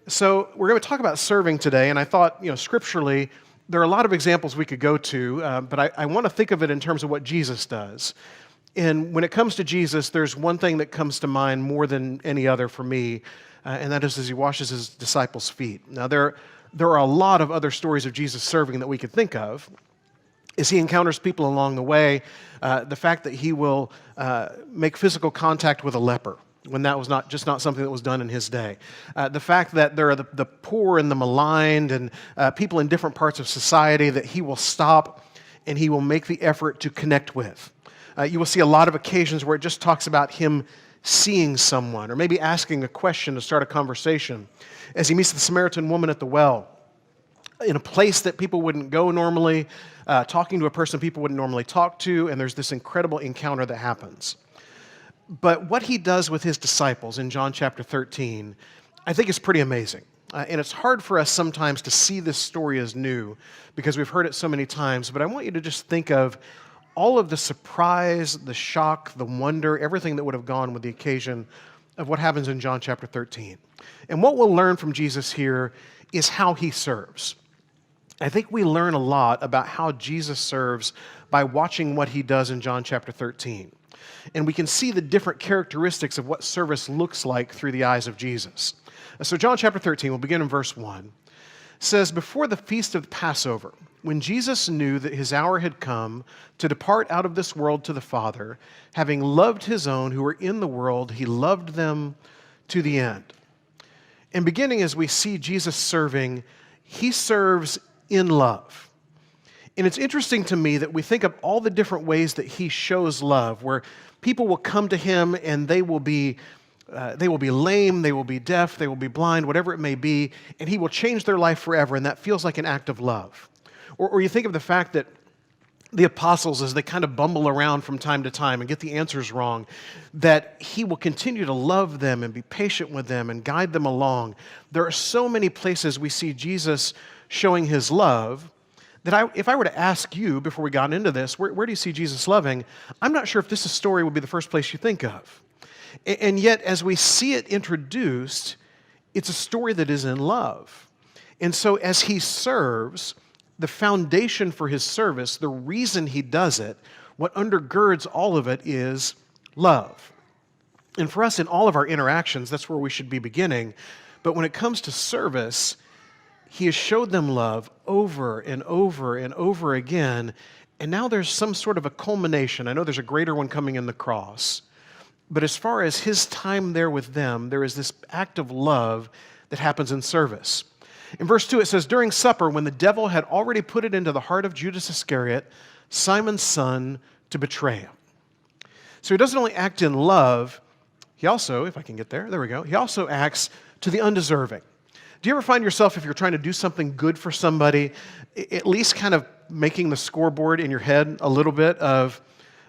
So we're going to talk about serving today, and I thought, scripturally, there are a lot of examples we could go to, but I want to think of it in terms of what Jesus does. And when it comes to Jesus, there's one thing that comes to mind more than any other for me, and that is as he washes his disciples' feet. Now, there are a lot of other stories of Jesus serving that we could think of. As he encounters people along the way, the fact that he will make physical contact with a leper, when that was not something that was done in his day. The fact that there are the poor and the maligned and people in different parts of society that he will stop and he will make the effort to connect with. You will see a lot of occasions where it just talks about him seeing someone or maybe asking a question to start a conversation. As he meets the Samaritan woman at the well, in a place that people wouldn't go normally, talking to a person people wouldn't normally talk to, and there's this incredible encounter that happens. But what he does with his disciples in John chapter 13, I think is pretty amazing. And it's hard for us sometimes to see this story as new because we've heard it so many times. But I want you to just think of all of the surprise, the shock, the wonder, everything that would have gone with the occasion of what happens in John chapter 13. And what we'll learn from Jesus here is how he serves. I think we learn a lot about how Jesus serves by watching what he does in John chapter 13. And we can see the different characteristics of what service looks like through the eyes of Jesus. So John chapter 13, we'll begin in verse 1, says, "Before the feast of Passover, when Jesus knew that his hour had come to depart out of this world to the Father, having loved his own who were in the world, he loved them to the end." And beginning as we see Jesus serving, he serves in love. And it's interesting to me that we think of all the different ways that he shows love, where people will come to him and they will be lame, they will be deaf, they will be blind, whatever it may be, and he will change their life forever, and that feels like an act of love. Or you think of the fact that the apostles, as they kind of bumble around from time to time and get the answers wrong, that he will continue to love them and be patient with them and guide them along. There are so many places we see Jesus showing his love that if I were to ask you before we got into this, where do you see Jesus loving? I'm not sure if this story would be the first place you think of. And yet, as we see it introduced, it's a story that is in love. And so as he serves, the foundation for his service, the reason he does it, what undergirds all of it is love. And for us in all of our interactions, that's where we should be beginning. But when it comes to service, he has showed them love over and over and over again, and now there's some sort of a culmination. I know there's a greater one coming in the cross, but as far as his time there with them, there is this act of love that happens in service. In verse 2, it says, "During supper, when the devil had already put it into the heart of Judas Iscariot, Simon's son, to betray him." So he doesn't only act in love, he also, if I can get there we go, he also acts to the undeserving. Do you ever find yourself, if you're trying to do something good for somebody, at least kind of making the scoreboard in your head a little bit of,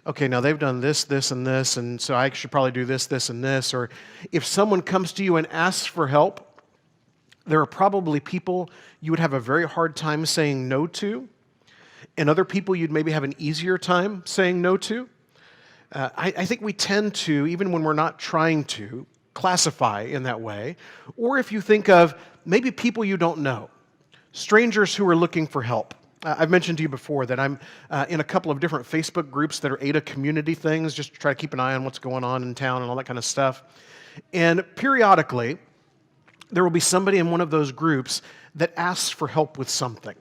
okay, now they've done this, this, and this, and so I should probably do this, this, and this. Or if someone comes to you and asks for help, there are probably people you would have a very hard time saying no to, and other people you'd maybe have an easier time saying no to. I think we tend to, even when we're not trying to, classify in that way. Or if you think of maybe people you don't know, strangers who are looking for help. I've mentioned to you before that I'm in a couple of different Facebook groups that are Ada community things, just to try to keep an eye on what's going on in town and all that kind of stuff. And periodically, there will be somebody in one of those groups that asks for help with something.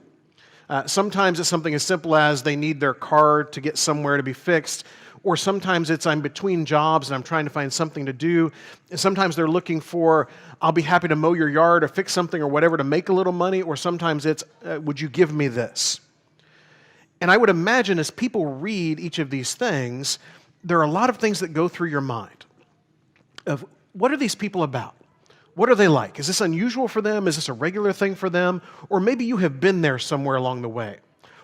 Sometimes it's something as simple as they need their car to get somewhere to be fixed, or sometimes it's I'm between jobs and I'm trying to find something to do. And sometimes they're looking for, I'll be happy to mow your yard or fix something or whatever to make a little money, or sometimes it's, would you give me this? And I would imagine as people read each of these things, there are a lot of things that go through your mind of what are these people about? What are they like? Is this unusual for them? Is this a regular thing for them? Or maybe you have been there somewhere along the way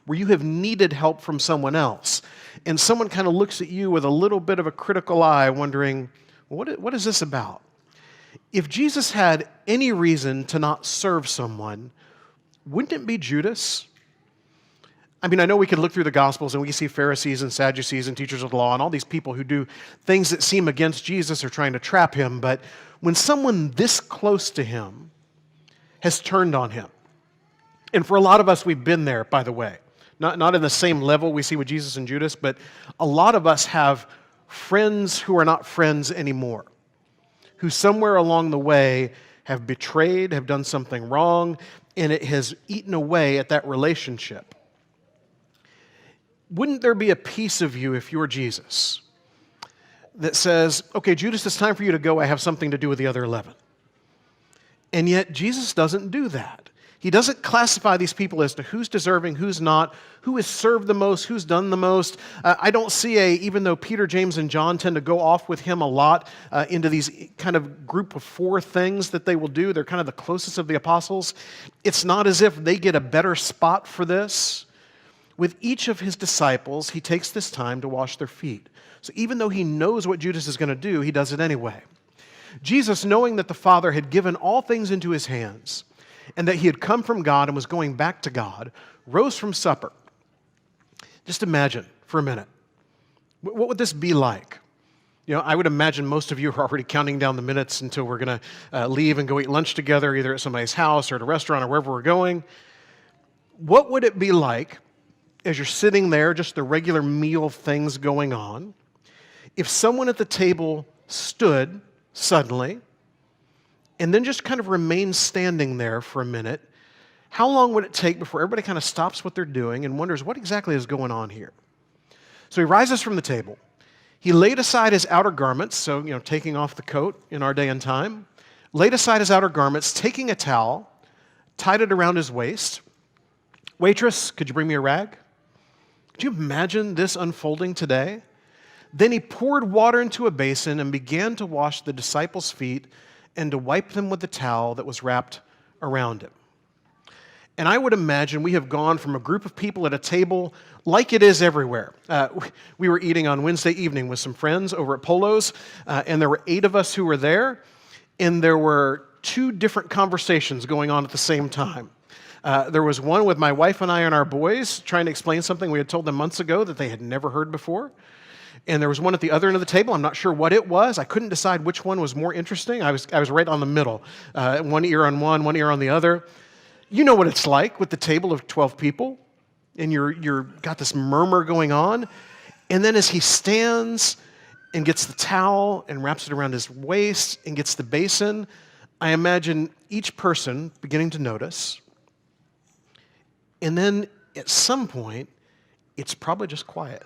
where you have needed help from someone else, and someone kind of looks at you with a little bit of a critical eye, wondering, what is this about? If Jesus had any reason to not serve someone, wouldn't it be Judas? I mean, I know we could look through the Gospels and we can see Pharisees and Sadducees and teachers of the law and all these people who do things that seem against Jesus or trying to trap him, but when someone this close to him has turned on him. And for a lot of us, we've been there, by the way. Not in the same level we see with Jesus and Judas, but a lot of us have friends who are not friends anymore, who somewhere along the way have betrayed, have done something wrong, and it has eaten away at that relationship. Wouldn't there be a piece of you, if you're Jesus, that says, okay, Judas, it's time for you to go. I have something to do with the other 11. And yet Jesus doesn't do that. He doesn't classify these people as to who's deserving, who's not, who has served the most, who's done the most. I don't see even though Peter, James, and John tend to go off with him a lot into these kind of group of 4 things that they will do. They're kind of the closest of the apostles. It's not as if they get a better spot for this. With each of his disciples, he takes this time to wash their feet. So even though he knows what Judas is going to do, he does it anyway. Jesus, knowing that the Father had given all things into his hands, and that he had come from God and was going back to God, rose from supper. Just imagine for a minute. What would this be like? You know, I would imagine most of you are already counting down the minutes until we're going to leave and go eat lunch together, either at somebody's house or at a restaurant or wherever we're going. What would it be like as you're sitting there, just the regular meal things going on, if someone at the table stood suddenly and then just kind of remained standing there for a minute? How long would it take before everybody kind of stops what they're doing and wonders what exactly is going on here? So he rises from the table. He laid aside his outer garments, so, taking off the coat in our day and time, laid aside his outer garments, taking a towel, tied it around his waist. Waitress, could you bring me a rag? Could you imagine this unfolding today? Then he poured water into a basin and began to wash the disciples' feet and to wipe them with the towel that was wrapped around him. And I would imagine we have gone from a group of people at a table like it is everywhere. We were eating on Wednesday evening with some friends over at Polo's, and there were 8 of us who were there, and there were 2 different conversations going on at the same time. There was one with my wife and I and our boys trying to explain something we had told them months ago that they had never heard before. And there was one at the other end of the table. I'm not sure what it was. I couldn't decide which one was more interesting. I was right on the middle. One ear on one ear on the other. You know what it's like with the table of 12 people, and you're got this murmur going on. And then as he stands and gets the towel and wraps it around his waist and gets the basin, I imagine each person beginning to notice. And then at some point, it's probably just quiet,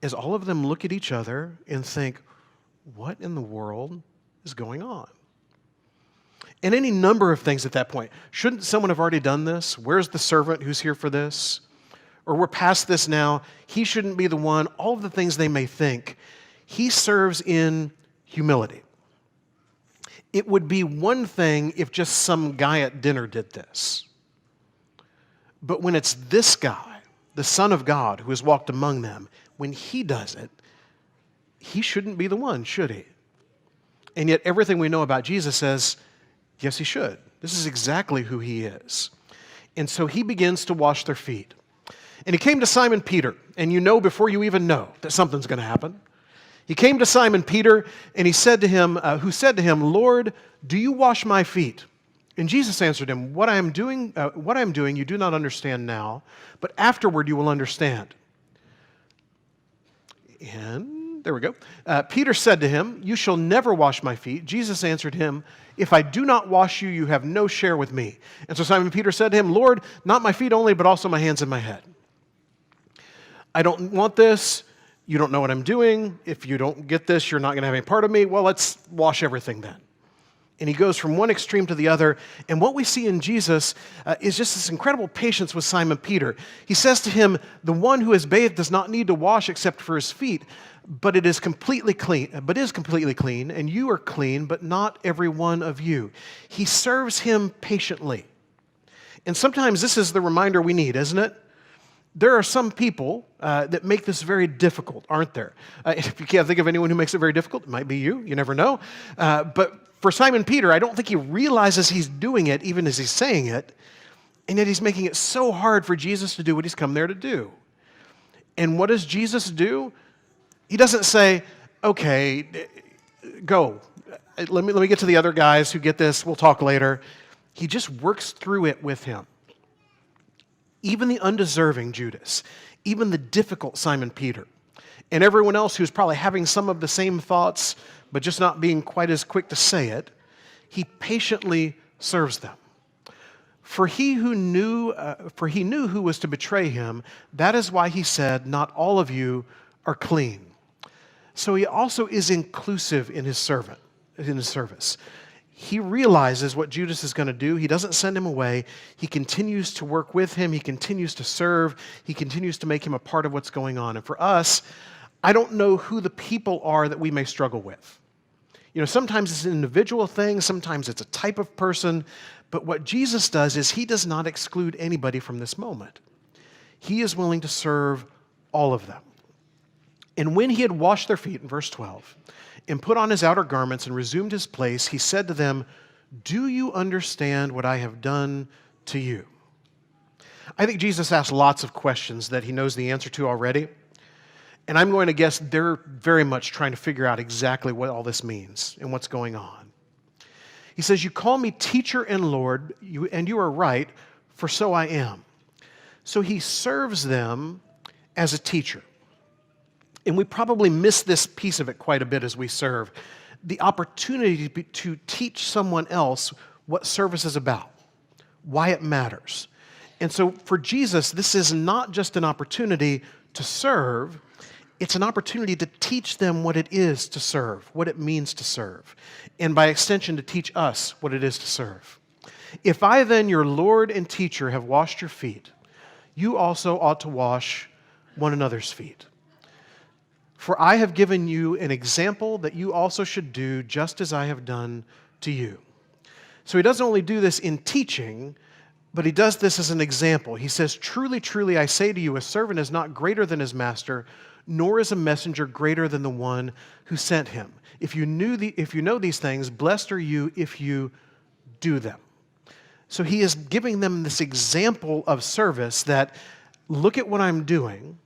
as all of them look at each other and think, what in the world is going on? And any number of things at that point. Shouldn't someone have already done this? Where's the servant who's here for this? Or we're past this now. He shouldn't be the one. All of the things they may think. He serves in humility. It would be one thing if just some guy at dinner did this. But when it's this guy, the Son of God, who has walked among them, when he does it, he shouldn't be the one, should he? And yet everything we know about Jesus says, yes, he should. This is exactly who he is. And so he begins to wash their feet. And he came to Simon Peter, and you know before you even know that something's going to happen. He came to Simon Peter, and he said to him, Lord, do you wash my feet? And Jesus answered him, what I am doing you do not understand now, but afterward you will understand. And there we go. Peter said to him, you shall never wash my feet. Jesus answered him, if I do not wash you, you have no share with me. And so Simon Peter said to him, Lord, not my feet only, but also my hands and my head. I don't want this. You don't know what I'm doing. If you don't get this, you're not going to have any part of me. Well, let's wash everything then. And he goes from one extreme to the other. And what we see in Jesus is just this incredible patience with Simon Peter. He says to him, the one who is bathed does not need to wash except for his feet, but is completely clean, and you are clean, but not every one of you. He serves him patiently. And sometimes this is the reminder we need, isn't it? There are some people that make this very difficult, aren't there? If you can't think of anyone who makes it very difficult, it might be you. You never know. But for Simon Peter, I don't think he realizes he's doing it even as he's saying it, and yet he's making it so hard for Jesus to do what he's come there to do. And what does Jesus do? He doesn't say, okay, go. Let me get to the other guys who get this. We'll talk later. He just works through it with him. Even the undeserving Judas, even the difficult Simon Peter, and everyone else who's probably having some of the same thoughts, but just not being quite as quick to say it, he patiently serves them. For he knew who was to betray him. That is why he said, "Not all of you are clean." So he also is inclusive in his service. He realizes what Judas is going to do. He doesn't send him away. He continues to work with him. He continues to serve. He continues to make him a part of what's going on. And for us, I don't know who the people are that we may struggle with. Sometimes it's an individual thing. Sometimes it's a type of person. But what Jesus does is he does not exclude anybody from this moment. He is willing to serve all of them. And when he had washed their feet, in verse 12, and put on his outer garments and resumed his place, he said to them, "Do you understand what I have done to you?" I think Jesus asked lots of questions that he knows the answer to already. And I'm going to guess they're very much trying to figure out exactly what all this means and what's going on. He says, "You call me teacher and Lord, and you are right, for so I am." So he serves them as a teacher. And we probably miss this piece of it quite a bit as we serve. The opportunity to teach someone else what service is about, why it matters. And so for Jesus, this is not just an opportunity to serve, it's an opportunity to teach them what it is to serve, what it means to serve, and by extension to teach us what it is to serve. "If I then, your Lord and teacher, have washed your feet, you also ought to wash one another's feet. For I have given you an example that you also should do just as I have done to you." So he doesn't only do this in teaching, but he does this as an example. He says, "Truly, truly, I say to you, a servant is not greater than his master, nor is a messenger greater than the one who sent him. If you know these things, blessed are you if you do them." So he is giving them this example of service that, look at what I'm doing.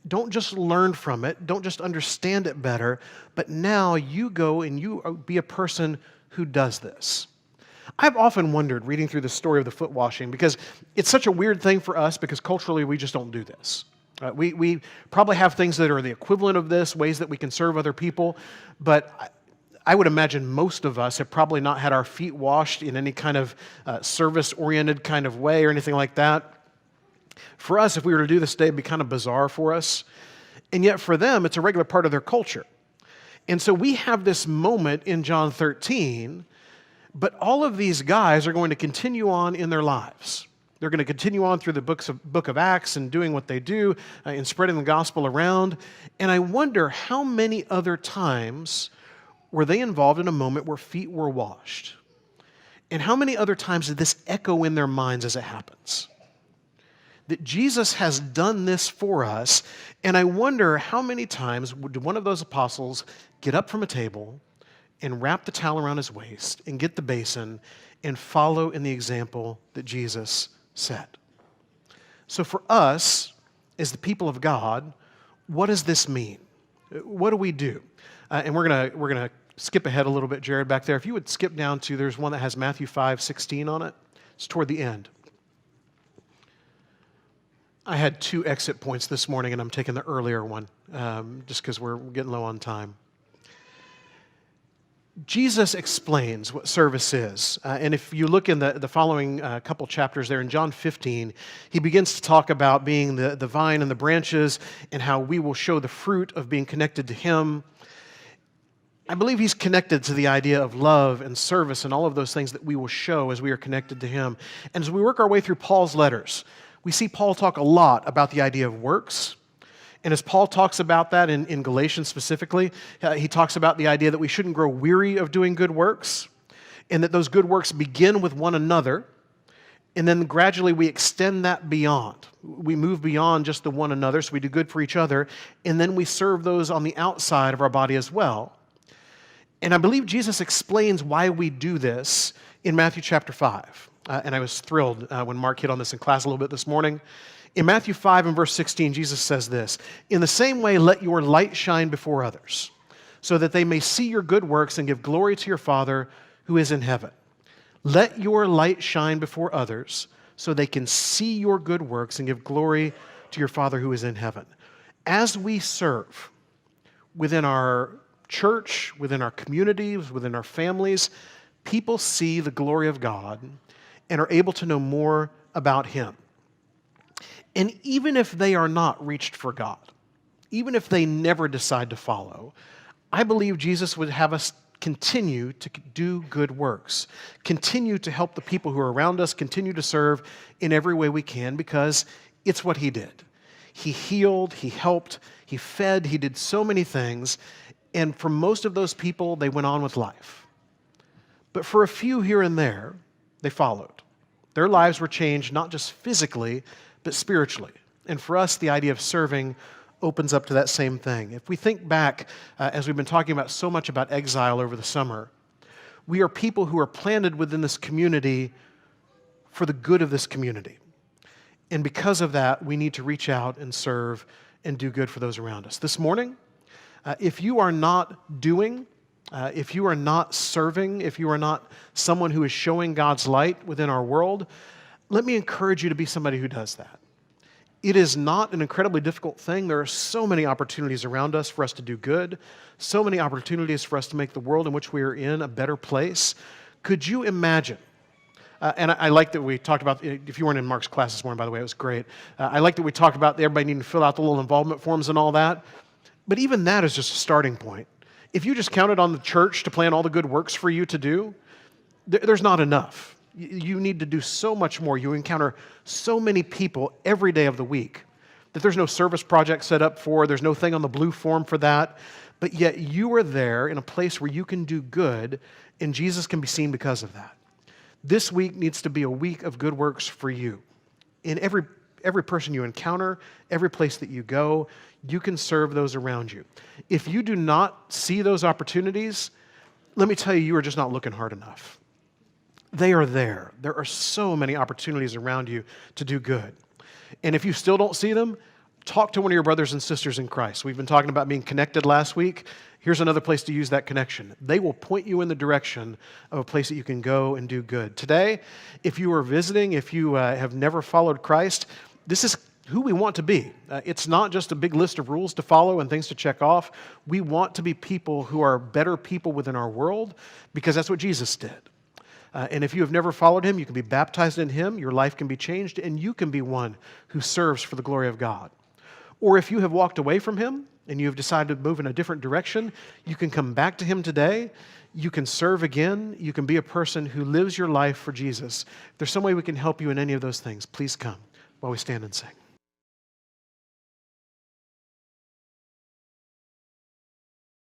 Don't just learn from it. Don't just understand it better. But now you go and you be a person who does this. I've often wondered, reading through the story of the foot washing, because it's such a weird thing for us because culturally we just don't do this. We probably have things that are the equivalent of this, ways that we can serve other people, but I would imagine most of us have probably not had our feet washed in any kind of service-oriented kind of way or anything like that. For us, if we were to do this today, it'd be kind of bizarre for us. And yet for them, it's a regular part of their culture. And so we have this moment in John 13, but all of these guys are going to continue on in their lives. They're going to continue on through the book of Acts and doing what they do and spreading the gospel around. And I wonder how many other times were they involved in a moment where feet were washed? And how many other times did this echo in their minds as it happens? That Jesus has done this for us, and I wonder how many times would one of those apostles get up from a table and wrap the towel around his waist and get the basin and follow in the example that Jesus set. So for us, as the people of God, what does this mean? What do we do? And we're gonna skip ahead a little bit, Jared, back there. If you would skip down to, there's one that has Matthew 5:16 on it. It's toward the end. I had 2 exit points this morning, and I'm taking the earlier one just because we're getting low on time. Jesus explains what service is. And if you look in the following couple chapters there in John 15, he begins to talk about being the vine and the branches and how we will show the fruit of being connected to him. I believe he's connected to the idea of love and service and all of those things that we will show as we are connected to him. And as we work our way through Paul's letters, we see Paul talk a lot about the idea of works. And as Paul talks about that in Galatians specifically, he talks about the idea that we shouldn't grow weary of doing good works, and that those good works begin with one another, and then gradually we extend that beyond. We move beyond just the one another, so we do good for each other, and then we serve those on the outside of our body as well. And I believe Jesus explains why we do this in Matthew chapter 5. And I was thrilled when Mark hit on this in class a little bit this morning. In Matthew 5 and verse 16, Jesus says this, "In the same way, let your light shine before others, so that they may see your good works and give glory to your Father who is in heaven. Let your light shine before others so they can see your good works and give glory to your Father who is in heaven. As we serve within our church, within our communities, within our families, people see the glory of God and are able to know more about Him. And even if they are not reached for God, even if they never decide to follow, I believe Jesus would have us continue to do good works, continue to help the people who are around us, continue to serve in every way we can, because it's what He did. He healed, He helped, He fed, He did so many things, and for most of those people, they went on with life. But for a few here and there, they followed. Their lives were changed not just physically, but spiritually. And for us, the idea of serving opens up to that same thing. If we think back, as we've been talking about so much about exile over the summer, we are people who are planted within this community for the good of this community. And because of that, we need to reach out and serve and do good for those around us. This morning, if you are not doing, if you are not serving, if you are not someone who is showing God's light within our world, let me encourage you to be somebody who does that. It is not an incredibly difficult thing. There are so many opportunities around us for us to do good, so many opportunities for us to make the world in which we are in a better place. Could you imagine? And I like that we talked about, if you weren't in Mark's class this morning, by the way, it was great. I like that we talked about everybody needing to fill out the little involvement forms and all that. But even that is just a starting point. If you just counted on the church to plan all the good works for you to do, there's not enough. You need to do so much more. You encounter so many people every day of the week that there's no service project set up for, there's no thing on the blue form for that, but yet you are there in a place where you can do good, and Jesus can be seen because of that. This week needs to be a week of good works for you. In every person you encounter, every place that you go, you can serve those around you. If you do not see those opportunities, let me tell you, you are just not looking hard enough. They are there. There are so many opportunities around you to do good. And if you still don't see them, talk to one of your brothers and sisters in Christ. We've been talking about being connected last week. Here's another place to use that connection. They will point you in the direction of a place that you can go and do good. Today, if you are visiting, if you have never followed Christ, this is who we want to be. It's not just a big list of rules to follow and things to check off. We want to be people who are better people within our world because that's what Jesus did. And if you have never followed Him, you can be baptized in Him, your life can be changed, and you can be one who serves for the glory of God. Or if you have walked away from Him and you have decided to move in a different direction, you can come back to Him today. You can serve again. You can be a person who lives your life for Jesus. If there's some way we can help you in any of those things, please come while we stand and sing.